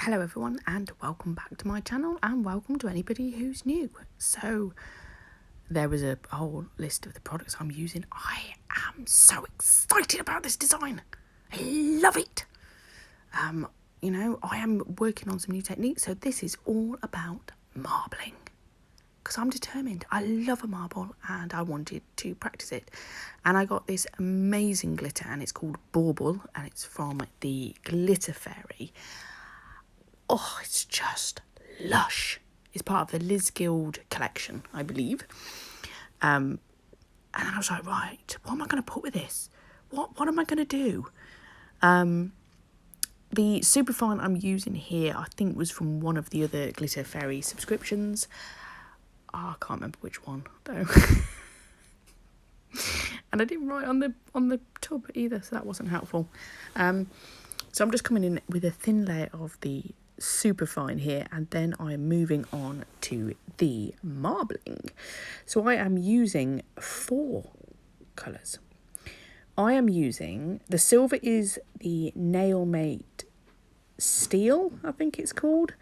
Hello everyone and welcome back to my channel and welcome to anybody who's new. So there was a whole list of the products I'm using. I am so excited about this design. I love it. I am working on some new techniques, so this is all about marbling. Because I'm determined. I love a marble and I wanted to practice it. And I got this amazing glitter and it's called Bauble and it's from the Glitterfairy. Oh, it's just lush. It's part of the Liz Guild collection, I believe. And I was like, right, what am I going to put with this? What am I going to do? The superfine I'm using here, I think, was from one of the other Glitterfairy subscriptions. Oh, I can't remember which one, though. And I didn't write on the tub either, so that wasn't helpful. So I'm just coming in with a thin layer of the superfine here, and then I'm moving on to the marbling. So I am using 4 colours. I am using, the silver is the Nail Mate Steel, I think it's called.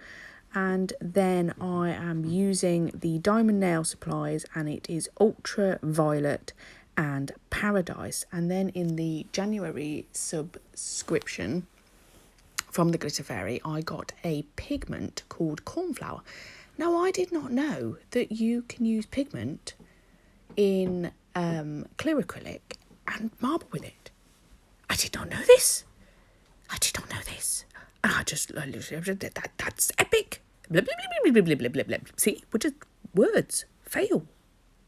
And then I am using the Diamond Nail Supplies, and it is Ultraviolet and Paradise. And then in the January subscription from the Glitterfairy, I got a pigment called Cornflower. Now, I did not know that you can use pigment in clear acrylic and marble with it. I did not know this. And I just, that's epic. Blah, blah, blah, blah, blah, blah, blah, blah. See, we're just words. Fail.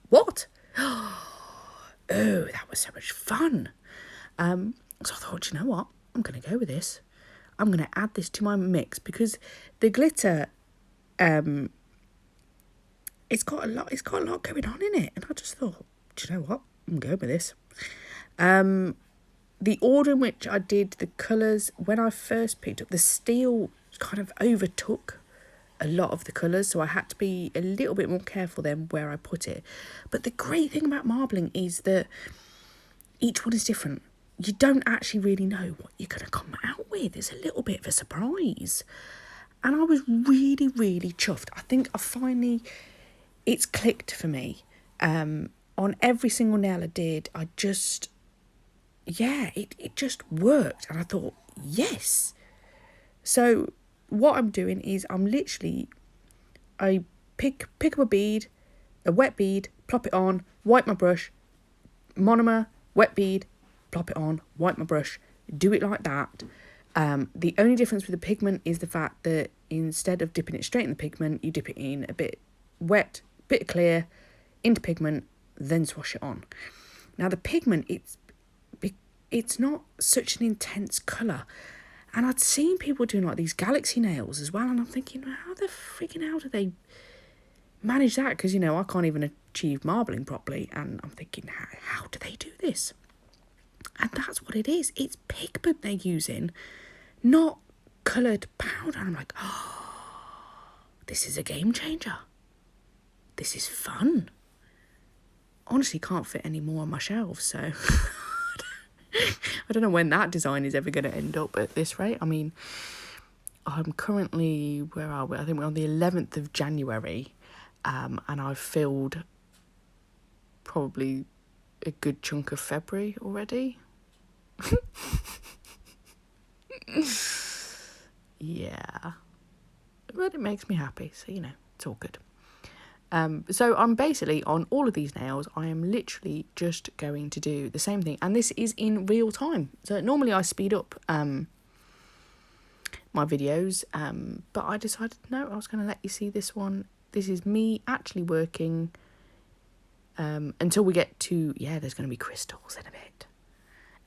What? Oh, that was so much fun. So I thought, you know what? I'm going to go with this. I'm going to add this to my mix because the glitter, it's got a lot going on in it. And I just thought, do you know what? I'm going with this. The order in which I did the colours, when I first picked up, the steel kind of overtook a lot of the colours, so I had to be a little bit more careful then where I put it. But the great thing about marbling is that each one is different. You don't actually really know what you're going to come out with. It's a little bit of a surprise. And I was really, really chuffed. I think it's clicked for me. On every single nail I did, it just worked. And I thought, yes. So what I'm doing is I pick up a bead, a wet bead, plop it on, wipe my brush, monomer, wet bead, plop it on, wipe my brush, do it like that. The only difference with the pigment is the fact that instead of dipping it straight in the pigment, you dip it in a bit wet, bit clear, into pigment, then swash it on. Now the pigment, it's not such an intense colour. And I'd seen people doing like these galaxy nails as well, and I'm thinking, how the freaking hell do they manage that? Because, I can't even achieve marbling properly, and I'm thinking, how do they do this? And that's what it is. It's pigment they're using, not coloured powder. And I'm like, this is a game changer. This is fun. Honestly, can't fit any more on my shelves, so I don't know when that design is ever going to end up at this rate. I mean, I'm currently, where are we? I think we're on the 11th of January, and I've filled probably a good chunk of February already. Yeah. But it makes me happy, so, it's all good. So I'm basically, on all of these nails, I am literally just going to do the same thing. And this is in real time. So normally I speed up my videos, but I decided, no, I was going to let you see this one. This is me actually working until we get to, there's going to be crystals in a bit.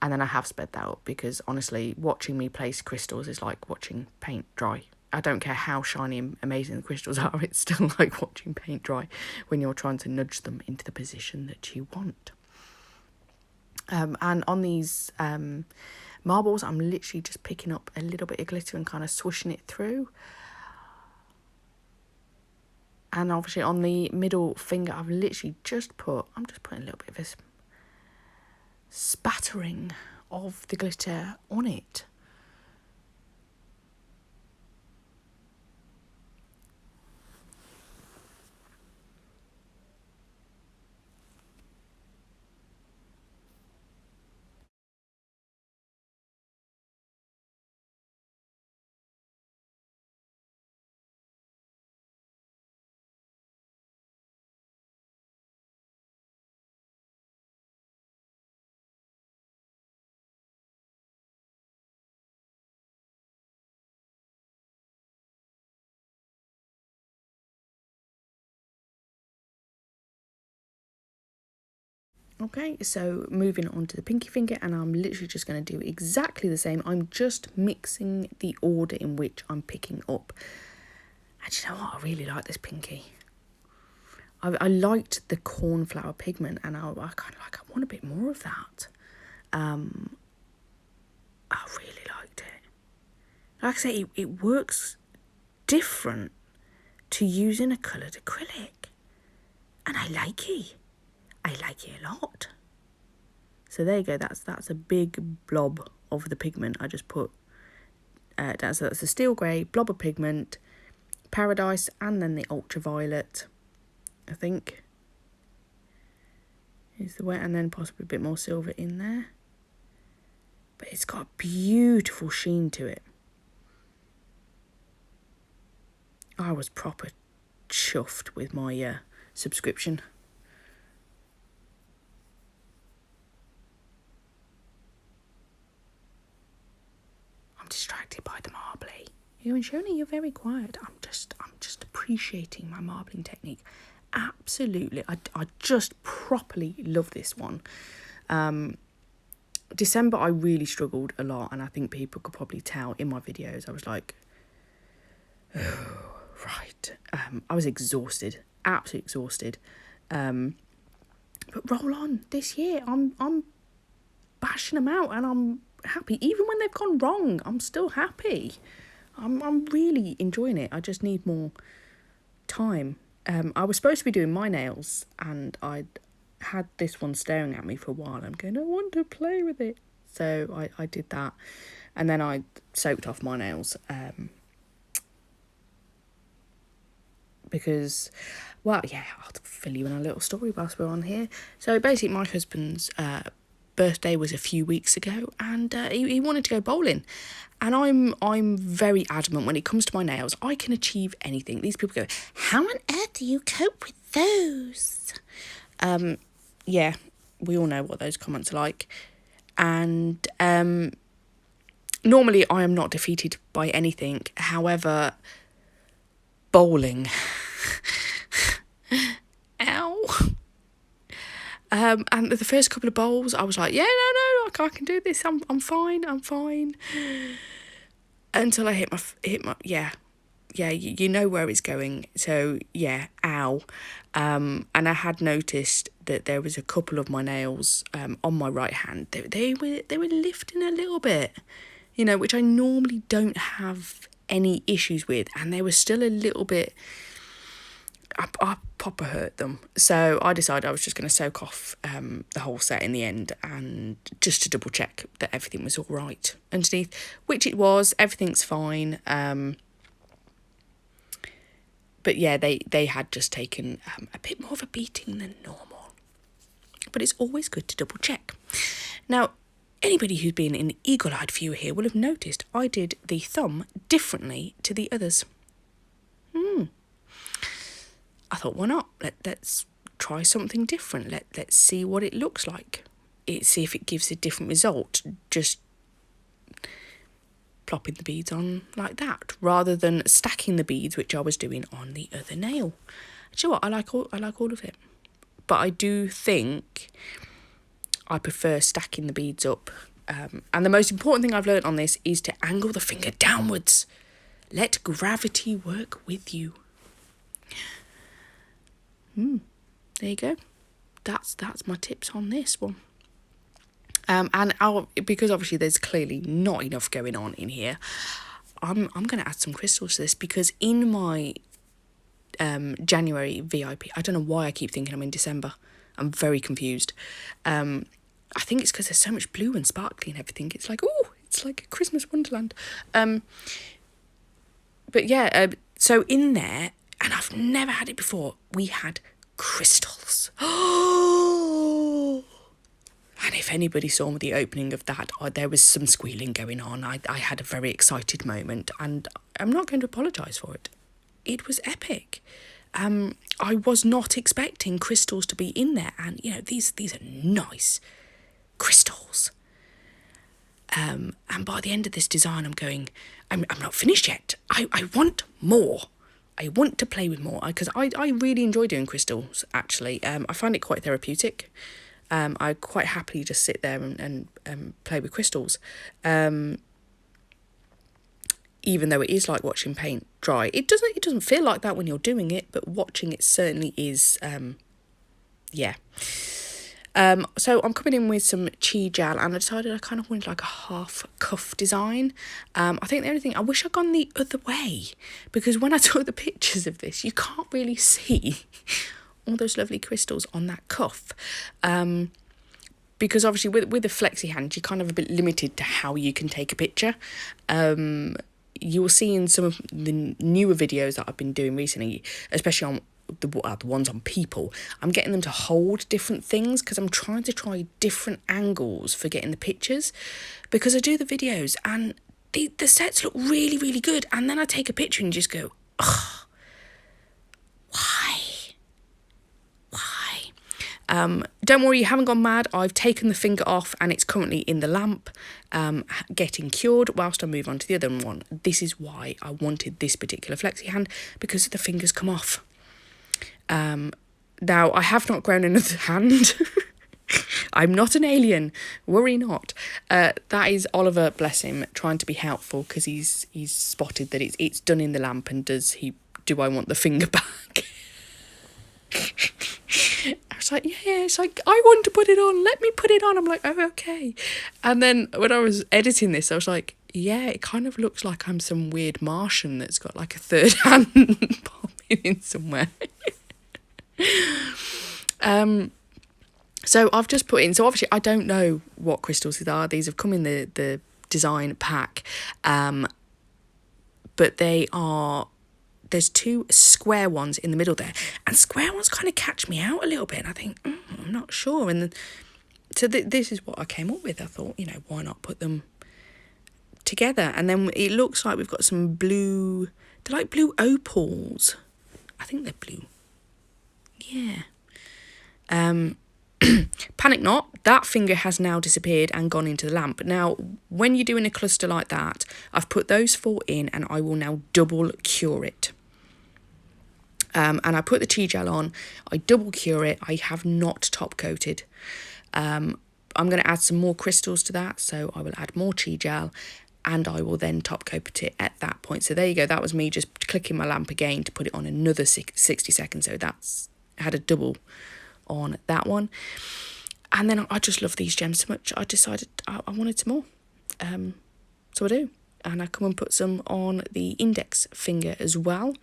And then I have sped that up because, honestly, watching me place crystals is like watching paint dry. I don't care how shiny and amazing the crystals are, it's still like watching paint dry when you're trying to nudge them into the position that you want. And on these marbles, I'm literally just picking up a little bit of glitter and kind of swooshing it through. And obviously on the middle finger, I'm just putting a little bit of a spattering of the glitter on it. Okay, so moving on to the pinky finger, and I'm literally just going to do exactly the same. I'm just mixing the order in which I'm picking up. And you know what? I really like this pinky. I liked the cornflower pigment, and I kind of like, I want a bit more of that. I really liked it. Like I say, it works different to using a coloured acrylic. And I like it. I like it a lot. So there you go. That's a big blob of the pigment I just put. That's a steel grey blob of pigment, Paradise, and then the ultraviolet, I think, is the way, and then possibly a bit more silver in there. But it's got a beautiful sheen to it. I was proper chuffed with my subscription. I'm distracted by the marbly. You and Shoni, you're very quiet. I'm just appreciating my marbling technique. Absolutely. I just properly love this one. December I really struggled a lot, and I think people could probably tell in my videos. I was like, oh, right. I was exhausted, absolutely exhausted. But roll on this year. I'm bashing them out, and I'm happy. Even when they've gone wrong, I'm still happy. I'm really enjoying it. I just need more time. I was supposed to be doing my nails, and I'd had this one staring at me for a while. I'm going, I want to play with it. So I did that, and then I soaked off my nails. Because, well, yeah, I'll fill you in a little story whilst we're on here. So basically, my husband's birthday was a few weeks ago, and he wanted to go bowling. And I'm very adamant when it comes to my nails. I can achieve anything. These people go, how on earth do you cope with those? Yeah, we all know what those comments are like. And normally I am not defeated by anything. However, bowling. Ow. And the first couple of bowls, I was like, yeah, no, I can do this. I'm fine. Until I hit my yeah, you know where it's going. So yeah, ow. And I had noticed that there was a couple of my nails on my right hand. They were lifting a little bit, you know, which I normally don't have any issues with, and they were still a little bit. I proper hurt them. So I decided I was just going to soak off the whole set in the end, and just to double check that everything was all right underneath, which it was. Everything's fine. But yeah, they had just taken a bit more of a beating than normal. But it's always good to double check. Now, anybody who's been an eagle-eyed viewer here will have noticed I did the thumb differently to the others. I thought, why not? Let's try something different. Let's see what it looks like. See if it gives a different result. Just plopping the beads on like that, rather than stacking the beads, which I was doing on the other nail. Do you know what? I like all of it, but I do think I prefer stacking the beads up. And the most important thing I've learned on this is to angle the finger downwards. Let gravity work with you. There you go. That's my tips on this one. And because obviously there's clearly not enough going on in here, I'm going to add some crystals to this, because in my January VIP, I don't know why I keep thinking I'm in December. I'm very confused. I think it's because there's so much blue and sparkly and everything. It's like, oh, it's like a Christmas wonderland. But yeah, so in there, and I've never had it before, we had crystals. Oh! And if anybody saw the opening of that, there was some squealing going on. I had a very excited moment, and I'm not going to apologise for it. It was epic. I was not expecting crystals to be in there, and you know, these are nice crystals. And by the end of this design, I'm going, I'm not finished yet. I want more. I want to play with more, because I really enjoy doing crystals, actually. I find it quite therapeutic. I quite happily just sit there and play with crystals. Even though it is like watching paint dry, it doesn't feel like that when you're doing it, but watching it certainly is. Yeah. So I'm coming in with some chi gel, and I decided I kind of wanted like a half cuff design. I think the only thing, I wish I'd gone the other way, because when I took the pictures of this, you can't really see all those lovely crystals on that cuff. Because obviously with a flexi hand, you're kind of a bit limited to how you can take a picture. You'll see in some of the newer videos that I've been doing recently, especially on the ones on people, I'm getting them to hold different things because I'm trying to try different angles for getting the pictures, because I do the videos and the sets look really, really good, and then I take a picture and just go, oh, why? Don't worry, you haven't gone mad. I've taken the finger off and it's currently in the lamp, getting cured whilst I move on to the other one. This is why I wanted this particular flexi hand, because the fingers come off. Now, I have not grown another hand. I'm not an alien. Worry not. That is Oliver, bless him, trying to be helpful, because he's spotted that it's done in the lamp, and do I want the finger back? I was like, yeah, it's like, I want to put it on, let me put it on. I'm like, oh, okay. And then when I was editing this, I was like, yeah, it kind of looks like I'm some weird Martian that's got like a third hand popping in somewhere. So I've just put in, so obviously I don't know what crystals these are. These have come in the design pack, but there's two square ones in the middle there, and square ones kind of catch me out a little bit, and I think, I'm not sure. And then, so this is what I came up with. I thought, why not put them together? And then it looks like we've got some blue, they're like blue opals. I think they're blue. Yeah. Panic not, that finger has now disappeared and gone into the lamp. Now, when you're doing a cluster like that, I've put those four in, and I will now double cure it. And I put the tea gel on, I double cure it, I have not top coated. I'm going to add some more crystals to that, so I will add more tea gel, and I will then top coat it at that point. So there you go, that was me just clicking my lamp again to put it on another 60 seconds, so that's had a double on that one. And then I just love these gems so much, I decided I wanted some more. So I do. And I come and put some on the index finger as well.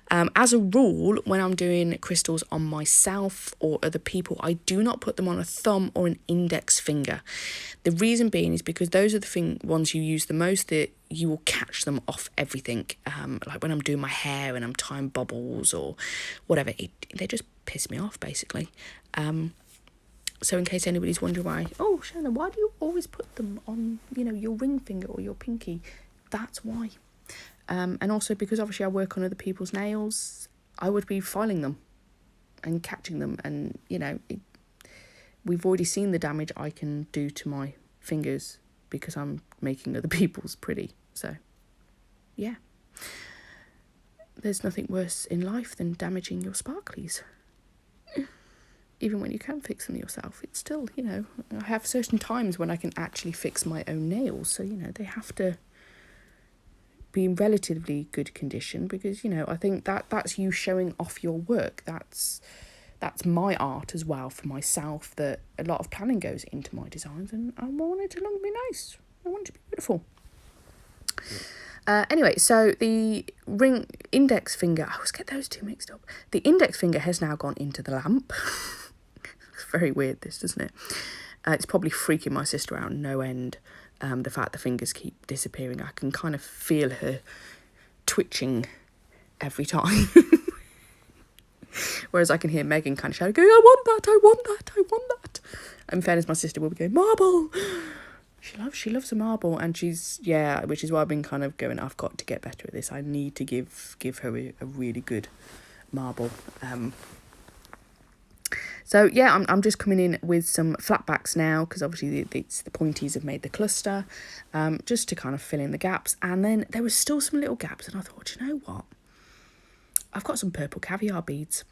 As a rule, when I'm doing crystals on myself or other people, I do not put them on a thumb or an index finger. The reason being is because those are the ones you use the most, that you will catch them off everything. Like when I'm doing my hair and I'm tying baubles or whatever, they just piss me off, basically. So in case anybody's wondering why, Shannon, why do you always put them on, your ring finger or your pinky? That's why. And also because obviously I work on other people's nails, I would be filing them and catching them. And, we've already seen the damage I can do to my fingers because I'm making other people's pretty. So, yeah. There's nothing worse in life than damaging your sparklies. Even when you can fix them yourself, it's still, I have certain times when I can actually fix my own nails. So, they have to be in relatively good condition, because, I think that's you showing off your work. That's my art as well for myself, that a lot of planning goes into my designs, and I want it to look be nice. I want it to be beautiful. Anyway, so the ring index finger, I always get those two mixed up. The index finger has now gone into the lamp. It's very weird, this, doesn't it? It's probably freaking my sister out no end, the fact the fingers keep disappearing. I can kind of feel her twitching every time. Whereas I can hear Megan kind of shouting, going, I want that, I want that, I want that. In fairness, my sister will be going, marble! She loves a marble, and which is why I've been kind of going, I've got to get better at this. I need to give her a really good marble. So yeah, I'm just coming in with some flatbacks now, because obviously it's the pointies have made the cluster, just to kind of fill in the gaps. And then there was still some little gaps, and I thought, you know what? I've got some purple caviar beads.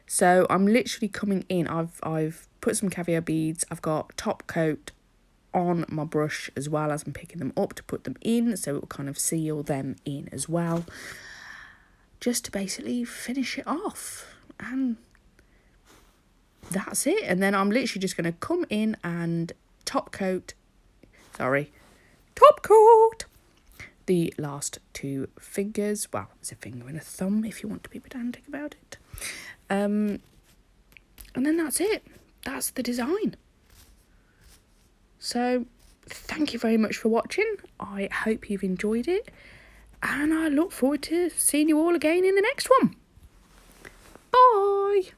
So I'm literally coming in. I've put some caviar beads. I've got top coat on my brush as well as I'm picking them up to put them in, so it will kind of seal them in as well, just to basically finish it off. And that's it. And then I'm literally just going to come in and top coat the last two fingers. Well, it's a finger and a thumb if you want to be pedantic about it. And then that's it. That's the design. So thank you very much for watching. I hope you've enjoyed it, and I look forward to seeing you all again in the next one. Bye.